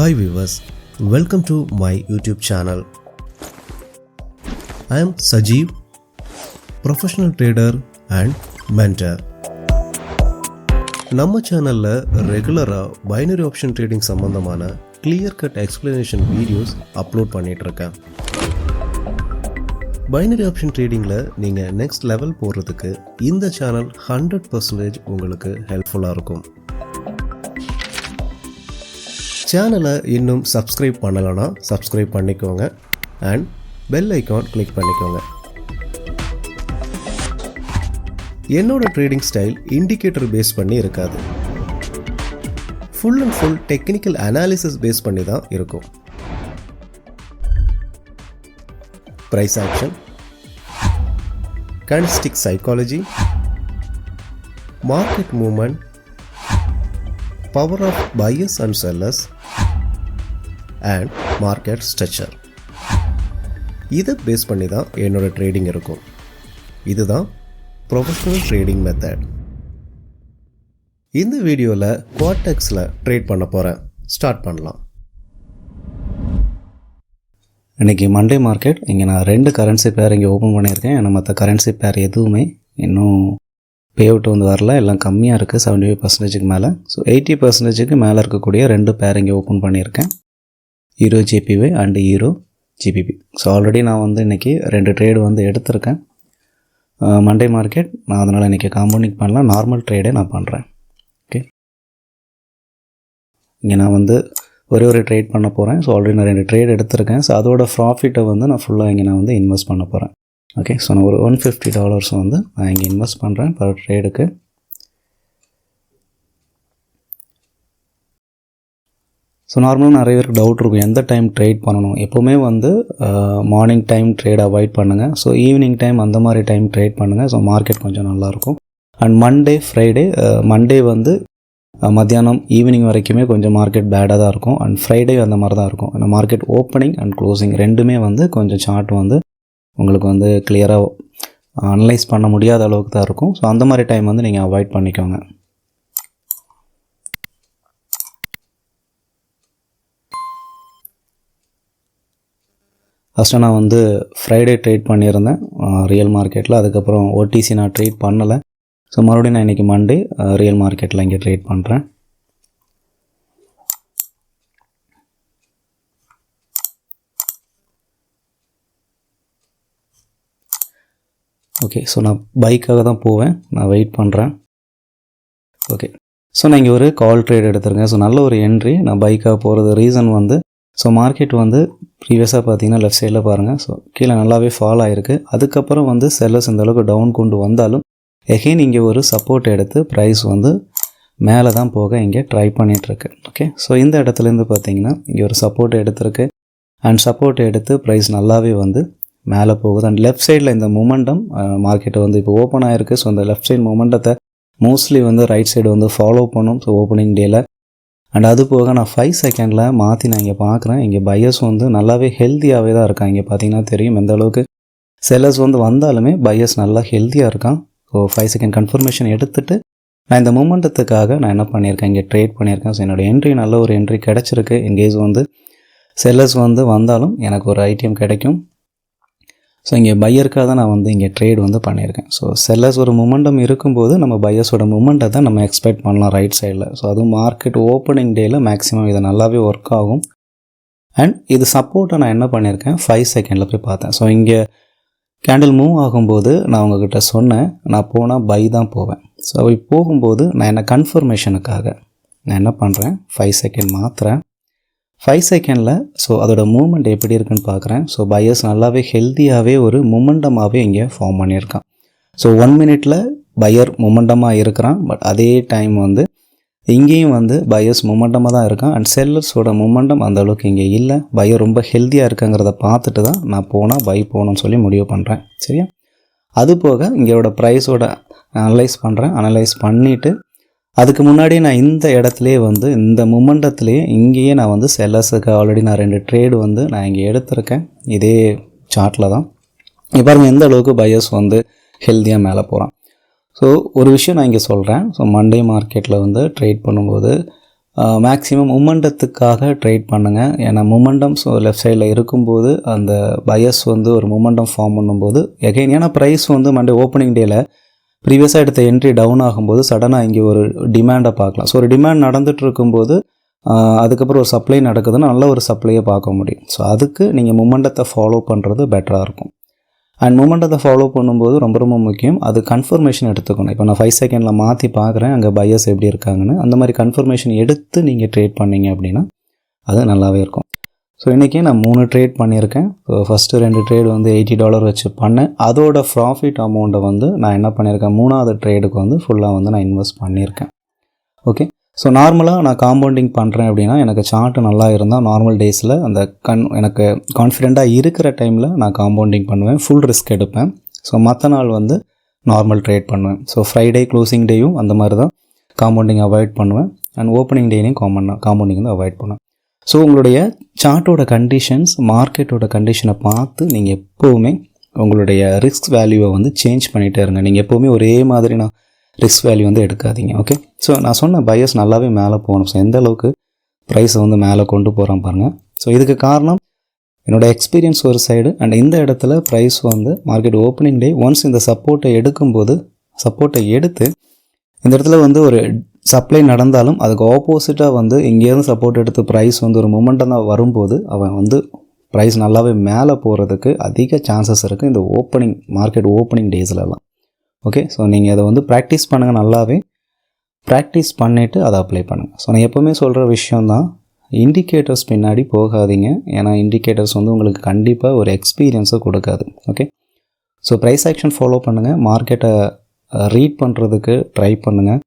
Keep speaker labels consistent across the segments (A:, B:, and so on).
A: Hi viewers, welcome to my YouTube channel. I am Sajeev, professional trader and mentor. நம்ம சேனல்ல ரெகுலரா binary option trading சம்பந்தமான clear cut explanation videos upload பண்ணிட்டு இருக்கேன். Binary option ட்ரேடிங்ல நீங்க next level போறதுக்கு இந்த சேனல் 100% உங்களுக்கு ஹெல்ப்ஃபுல்லா இருக்கும். சேனலை இன்னும் சப்ஸ்கிரைப் பண்ணலைன்னா சப்ஸ்கிரைப் பண்ணிக்கோங்க அண்ட் பெல் ஐக்கான் கிளிக் பண்ணிக்கோங்க. என்னோட ட்ரேடிங் ஸ்டைல் இண்டிகேட்டர் பேஸ் பண்ணி இருக்காது, full and full technical analysis base பண்ணி தான் இருக்கும். Price action, candlestick psychology, market movement, power of buyers and sellers and market structure, இதை பேஸ் பண்ணி தான் என்னோட ட்ரேடிங் இருக்கும். இதுதான் ப்ரொஃபஷனல் ட்ரேடிங் மெத்தட். இந்த வீடியோவில் குவார்டெக்ஸில் ட்ரேட் பண்ண போகிறேன். ஸ்டார்ட் பண்ணலாம்.
B: இன்றைக்கி மண்டே மார்க்கெட். இங்கே நான் 2 கரன்சி பேர் இங்கே ஓப்பன் பண்ணியிருக்கேன். ஏன்னா மற்ற கரன்சி பேர் எதுவுமே இன்னும் பே அவுட் வரல, எல்லாம் கம்மியாக இருக்குது, 75% மேலே. ஸோ 80% மேலே இருக்கக்கூடிய 2 பேர் இங்கே ஓப்பன் பண்ணியிருக்கேன், ஈரோ ஜிபிவி and euro GBP. So already நான் இன்றைக்கி 2 ட்ரேடு எடுத்திருக்கேன் மண்டே மார்க்கெட். நான் அதனால் இன்றைக்கி காம்பவுண்டிங் பண்ணலாம், நார்மல் ட்ரேடே நான் பண்ணுறேன். ஓகே, இங்கே நான் ஒரு ட்ரேட் பண்ண போகிறேன். ஸோ ஆல்ரெடி நான் 2 ட்ரேட் எடுத்திருக்கேன். ஸோ அதோட ப்ராஃபிட்டை நான் ஃபுல்லாக இங்கே நான் இன்வெஸ்ட் பண்ண போகிறேன். ஓகே, ஸோ நான் ஒரு $150 நான் இங்கே இன்வெஸ்ட் பண்ணுறேன் பர் ட்ரேடுக்கு. ஸோ நார்மலாக நிறைய பேருக்கு டவுட் இருக்கும், எந்த டைம் ட்ரேட் பண்ணணும். எப்போவுமே மார்னிங் டைம் ட்ரேட் அவாய்ட் பண்ணுங்கள். ஸோ ஈவினிங் டைம் அந்த மாதிரி டைம் ட்ரேட் பண்ணுங்கள். ஸோ மார்க்கெட் கொஞ்சம் நல்லாயிருக்கும். அண்ட் மண்டே ஃப்ரைடே, மண்டே மத்தியானம் ஈவினிங் வரைக்குமே கொஞ்சம் மார்க்கெட் பேடாக தான் இருக்கும். அண்ட் ஃப்ரைடே அந்த மாதிரி தான் இருக்கும். அந்த மார்க்கெட் ஓப்பனிங் அண்ட் க்ளோசிங் ரெண்டுமே கொஞ்சம் சார்ட் உங்களுக்கு கிளியராக அனலைஸ் பண்ண முடியாத அளவுக்கு தான் இருக்கும். ஸோ அந்த மாதிரி டைம் நீங்கள் அவாய்ட் பண்ணிக்கோங்க. ஃபஸ்ட்டு நான் ஃப்ரைடே ட்ரேட் பண்ணியிருந்தேன் ரியல் மார்க்கெட்டில். அதுக்கப்புறம் ஓடிசி நான் ட்ரேட் பண்ணலை. ஸோ மறுபடியும் நான் இன்றைக்கி மண்டே ரியல் மார்க்கெட்டில் இங்கே ட்ரேட் பண்ணுறேன். ஓகே, ஸோ நான் பைக்காக தான் போவேன், நான் வெயிட் பண்ணுறேன். ஓகே, ஸோ நான் இங்கே ஒரு கால் ட்ரேட் எடுத்திருக்கேன். ஸோ நல்ல ஒரு என்ட்ரி. நான் பைக்காக போகிறது ரீசன் ஸோ மார்க்கெட் ப்ரீவியஸாக பார்த்தீங்கன்னா லெஃப்ட் சைடில் பாருங்கள். ஸோ கீழே நல்லாவே ஃபால் ஆகிருக்கு. அதுக்கப்புறம் செல்லர்ஸ் இந்த அளவுக்கு டவுன் கொண்டு வந்தாலும் எகெயின் இங்கே ஒரு சப்போர்ட் எடுத்து ப்ரைஸ் மேலே தான் போக இங்கே ட்ரை பண்ணிகிட்ருக்கு. ஓகே, ஸோ இந்த இடத்துலேருந்து பார்த்தீங்கன்னா இங்கே ஒரு சப்போர்ட் எடுத்திருக்கு. அண்ட் சப்போர்ட் எடுத்து ப்ரைஸ் நல்லாவே மேலே போகுது. அண்ட் லெஃப்ட் சைடில் இந்த மொமெண்டம் மார்க்கெட்டு இப்போ ஓப்பன் ஆகிருக்கு. ஸோ அந்த லெஃப்ட் சைடு மொமெண்டத்தை மோஸ்ட்லி ரைட் சைடு ஃபாலோ பண்ணும். ஸோ ஓப்பனிங் டேயில். அண்ட் அது போக நான் 5 செகண்டில் மாற்றி நான் இங்கே பார்க்குறேன். இங்கே பையர்ஸ் நல்லாவே ஹெல்த்தியாகவே தான் இருக்கான். இங்கே பார்த்தீங்கன்னா தெரியும் எந்த அளவுக்கு செல்லர்ஸ் வந்தாலுமே பையர்ஸ் நல்லா ஹெல்த்தியாக இருக்கான். ஸோ 5 செகண்ட் கன்ஃபர்மேஷன் எடுத்துகிட்டு நான் இந்த மொமெண்டத்துக்காக நான் என்ன பண்ணியிருக்கேன், இங்கே ட்ரேட் பண்ணியிருக்கேன். ஸோ என்னோடய என்ட்ரி நல்ல ஒரு என்ட்ரி கிடச்சிருக்கு. இன்கேஸ் செல்லர்ஸ் வந்தாலும் எனக்கு ஒரு ஐடிஎம் கிடைக்கும். ஸோ இங்கே பையருக்காக தான் நான் இங்கே ட்ரேட் பண்ணியிருக்கேன். ஸோ செல்லர்ஸ் ஒரு மொமெண்டம் இருக்கும்போது நம்ம பையர்ஸோட மொமெண்ட்டை தான் நம்ம எக்ஸ்பெக்ட் பண்ணலாம் ரைட் சைடில். ஸோ அதுவும் மார்க்கெட் ஓப்பனிங் டேயில் மேக்ஸிமம் இது நல்லாவே ஒர்க் ஆகும். அண்ட் இது சப்போர்ட்டை நான் என்ன பண்ணியிருக்கேன், 5 செகண்டில் போய் பார்த்தேன். ஸோ இங்கே கேண்டில் மூவ் ஆகும்போது நான் உங்ககிட்ட சொன்னேன், நான் போனால் பை தான் போவேன். ஸோ அப்படி போகும்போது நான் என்ன கன்ஃபர்மேஷனுக்காக நான் என்ன பண்ணுறேன், 5 செகண்ட் மாற்றுறேன். 5 செகண்டில் ஸோ அதோட மூமெண்ட் எப்படி இருக்குன்னு பார்க்குறேன். ஸோ பையர்ஸ் நல்லாவே ஹெல்த்தியாகவே ஒரு மொமெண்டமாகவே இங்கே ஃபார்ம் பண்ணியிருக்கான். ஸோ 1 மினிட்டில் பையர் மொமெண்டமாக இருக்கிறான். பட் அதே டைம் இங்கேயும் பையர்ஸ் மொமெண்டமாக தான் இருக்கான். அண்ட் செல்லர்ஸோட மொமெண்டம் அந்த அளவுக்கு இங்கே இல்லை. பையர் ரொம்ப ஹெல்த்தியாக இருக்குங்கிறத பார்த்துட்டு தான் நான் போனால் பை போகணும்னு சொல்லி முடிவு பண்ணுறேன். சரியா? அது போக இங்கேயோட ப்ரைஸோட அனலைஸ் பண்ணிவிட்டு அதுக்கு முன்னாடி நான் இந்த இடத்துலையே இந்த மொமெண்டத்துலேயே இங்கேயே நான் செல்லர்ஸுக்கு ஆல்ரெடி நான் 2 ட்ரேடு நான் இங்கே எடுத்திருக்கேன். இதே சார்ட்டில் தான். இப்போ பாருங்கள் எந்த அளவுக்கு பையர்ஸ் ஹெல்த்தியாக மேலே போகிறான். ஸோ ஒரு விஷயம் நான் இங்கே சொல்கிறேன். ஸோ மண்டே மார்க்கெட்டில் ட்ரேட் பண்ணும்போது மேக்ஸிமம் மூமெண்டத்துக்காக ட்ரேட் பண்ணுங்கள். ஏன்னா மூமெண்டம் ஸோ லெஃப்ட் சைடில் இருக்கும்போது அந்த பயஸ் வந்து ஒரு மூமெண்டம் ஃபார்ம் பண்ணும்போது எகைன் ஏன்னா ப்ரைஸ் வந்து மண்டே ஓப்பனிங் டேயில் ப்ரீவியஸாக எடுத்த என்ட்ரி டவுன் ஆகும்போது சடனாக இங்கே ஒரு டிமாண்டை பார்க்கலாம். ஸோ ஒரு டிமாண்ட் நடந்துகிட்டு இருக்கும்போது அதுக்கப்புறம் ஒரு சப்ளை நடக்குதுன்னா நல்ல ஒரு சப்ளையை பார்க்க முடியும். ஸோ அதுக்கு நீங்கள் மூமெண்டத்தை ஃபாலோ பண்ணுறது பெட்டராக இருக்கும். அண்ட் மூமெண்டத்தை ஃபாலோ பண்ணும்போது ரொம்ப ரொம்ப முக்கியம் அது கன்ஃபர்மேஷன் எடுத்துக்கணும். இப்போ நான் 5 செகண்டில் மாற்றி பார்க்குறேன் அங்கே பையர்ஸ் எப்படி இருக்காங்கன்னு, அந்த மாதிரி கன்ஃபர்மேஷன் எடுத்து நீங்கள் ட்ரேட் பண்ணிங்க அப்படின்னா அது நல்லாவே இருக்கும். ஸோ இன்றைக்கி நான் 3 ட்ரேட் பண்ணியிருக்கேன். ஸோ ஃபஸ்ட்டு 2 ட்ரேட் வந்து $80 வச்சு பண்ணேன். அதோட ப்ராஃபிட் அமௌண்ட்டை வந்து நான் என்ன பண்ணியிருக்கேன், 3ஆவது ட்ரேடுக்கு வந்து ஃபுல்லாக வந்து நான் இன்வெஸ்ட் பண்ணியிருக்கேன். ஓகே, ஸோ நார்மலாக நான் காம்பவுண்டிங் பண்ணுறேன் அப்படின்னா எனக்கு சார்ட்டு நல்லா இருந்தால் நார்மல் டேஸில் அந்த எனக்கு கான்ஃபிடெண்ட்டாக இருக்கிற டைமில் நான் காம்பவுண்டிங் பண்ணுவேன், ஃபுல் ரிஸ்க் எடுப்பேன். ஸோ மற்ற நாள் வந்து நார்மல் ட்ரேட் பண்ணுவேன். ஸோ ஃப்ரைடே க்ளோசிங் டேயும் அந்த மாதிரி தான் காம்பவுண்டிங் அவாய்ட் பண்ணுவேன். அண்ட் ஓப்பனிங் டேலையும் காம்பவுண்டிங் வந்து அவாய்ட் பண்ணுவேன். ஸோ உங்களுடைய சார்ட்டோட கண்டிஷன்ஸ், மார்க்கெட்டோட கண்டிஷனை பார்த்து நீங்கள் எப்போவுமே உங்களுடைய ரிஸ்க் வேல்யூவை வந்து சேஞ்ச் பண்ணிகிட்டே இருங்க. நீங்கள் எப்போவுமே ஒரே மாதிரி நான் ரிஸ்க் வேல்யூ வந்து எடுக்காதீங்க. ஓகே, ஸோ நான் சொன்ன பையர்ஸ் நல்லாவே மேலே போகணும். ஸோ எந்த அளவுக்கு ப்ரைஸை வந்து மேலே கொண்டு போகிறான் பாருங்கள். ஸோ இதுக்கு காரணம் என்னோடய எக்ஸ்பீரியன்ஸ் ஒரு சைடு, அண்ட் இந்த இடத்துல ப்ரைஸ் வந்து மார்க்கெட் ஓப்பனிங் டே ஒன்ஸ் இந்த சப்போர்ட்டை எடுக்கும்போது சப்போர்ட்டை எடுத்து இந்த இடத்துல வந்து ஒரு சப்ளை நடந்தாலும் அதுக்கு ஆப்போசிட்டாக வந்து இங்கேருந்து சப்போர்ட் எடுத்து ப்ரைஸ் வந்து ஒரு மூமெண்டம் தான் வரும்போது அவன் வந்து ப்ரைஸ் நல்லாவே மேலே போகிறதுக்கு அதிக சான்சஸ் இருக்குது இந்த மார்க்கெட் ஓப்பனிங் டேஸ்லலாம். ஓகே, ஸோ நீங்கள் அதை வந்து ப்ராக்டிஸ் பண்ணுங்கள், நல்லாவே ப்ராக்டிஸ் பண்ணிவிட்டு அதை அப்ளை பண்ணுங்கள். ஸோ நான் எப்போவுமே சொல்கிற விஷயந்தான், இண்டிகேட்டர்ஸ் பின்னாடி போகாதீங்க. ஏன்னா இண்டிகேட்டர்ஸ் வந்து உங்களுக்கு கண்டிப்பாக ஒரு எக்ஸ்பீரியன்ஸை கொடுக்காது. Okay, so price action follow பண்ணுங்கள், மார்க்கெட்டை ரீட் பண்ணுறதுக்கு ட்ரை பண்ணுங்கள்.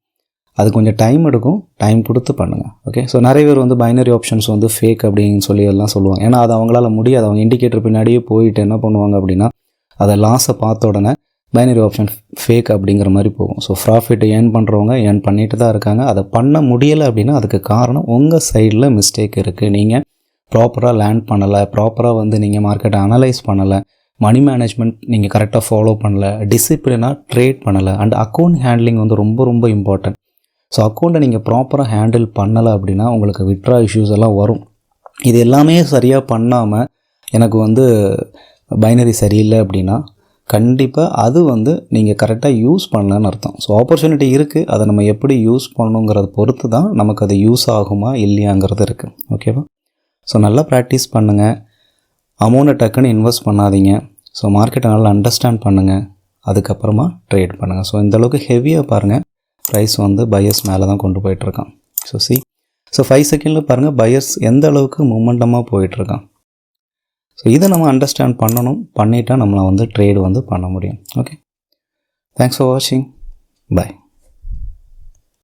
B: அது கொஞ்சம் டைம் எடுக்கும், டைம் கொடுத்து பண்ணுங்கள். ஓகே, ஸோ நிறைய பேர் வந்து பைனரி ஆப்ஷன்ஸ் வந்து ஃபேக் அப்படின்னு சொல்லி எல்லாம் சொல்லுவாங்க. ஏன்னா அது அவங்களால முடியாது. அவங்க இண்டிகேட்டர் பின்னாடியே போயிட்டு என்ன பண்ணுவாங்க அப்படின்னா அதை லாஸை பார்த்த உடனே பைனரி ஆப்ஷன் ஃபேக் அப்படிங்கிற மாதிரி போகும். ஸோ ப்ராஃபிட் ஏர்ன் பண்ணுறவங்க ஏர்ன் பண்ணிட்டு தான் இருக்காங்க. அதை பண்ண முடியலை அப்படின்னா அதுக்கு காரணம் உங்கள் சைடில் மிஸ்டேக் இருக்குது. நீங்கள் ப்ராப்பராக லேண்ட் பண்ணலை, ப்ராப்பராக வந்து நீங்கள் மார்க்கெட்டை அனலைஸ் பண்ணலை, மணி மேனேஜ்மெண்ட் நீங்கள் கரெக்டாக ஃபாலோ பண்ணலை, டிசிப்ளினாக ட்ரேட் பண்ணலை, அண்ட் அக்கௌண்ட் ஹேண்ட்லிங் வந்து ரொம்ப ரொம்ப இம்பார்ட்டன்ட். ஸோ அக்கௌண்ட்டை நீங்கள் ப்ராப்பராக ஹேண்டில் பண்ணலை அப்படின்னா உங்களுக்கு விட்ரா இஷ்யூஸ் எல்லாம் வரும். இது எல்லாமே சரியாக பண்ணாமல் எனக்கு வந்து பைனரி சரியில்லை அப்படின்னா கண்டிப்பாக அது வந்து நீங்கள் கரெக்டாக யூஸ் பண்ணலன்னு அர்த்தம். ஸோ ஆப்பர்ச்சுனிட்டி இருக்குது, அதை நம்ம எப்படி யூஸ் பண்ணணுங்கிறத பொறுத்து தான் நமக்கு அது யூஸ் ஆகுமா இல்லையாங்கிறது இருக்குது. ஓகேவா? ஸோ நல்லா ப்ராக்டிஸ் பண்ணுங்கள், அமௌண்ட்டை டக்குன்னு இன்வெஸ்ட் பண்ணாதீங்க. ஸோ மார்க்கெட்டை நல்லா அண்டர்ஸ்டாண்ட் பண்ணுங்கள், அதுக்கப்புறமா ட்ரேட் பண்ணுங்கள். ஸோ இந்தளவுக்கு ஹெவியாக பாருங்கள், ப்ரைஸ் வந்து பையர்ஸ் மேலே தான் கொண்டு போயிட்டுருக்கான். ஸோ 5 செகண்டில் பாருங்கள் பையர்ஸ் எந்த அளவுக்கு மூமெண்டமாக போயிட்டுருக்கான். ஸோ இதை நம்ம அண்டர்ஸ்டாண்ட் பண்ணிட்டா நம்மளை வந்து ட்ரேடு வந்து பண்ண முடியும். ஓகே, தேங்க்ஸ் ஃபார் வாட்சிங், பாய்.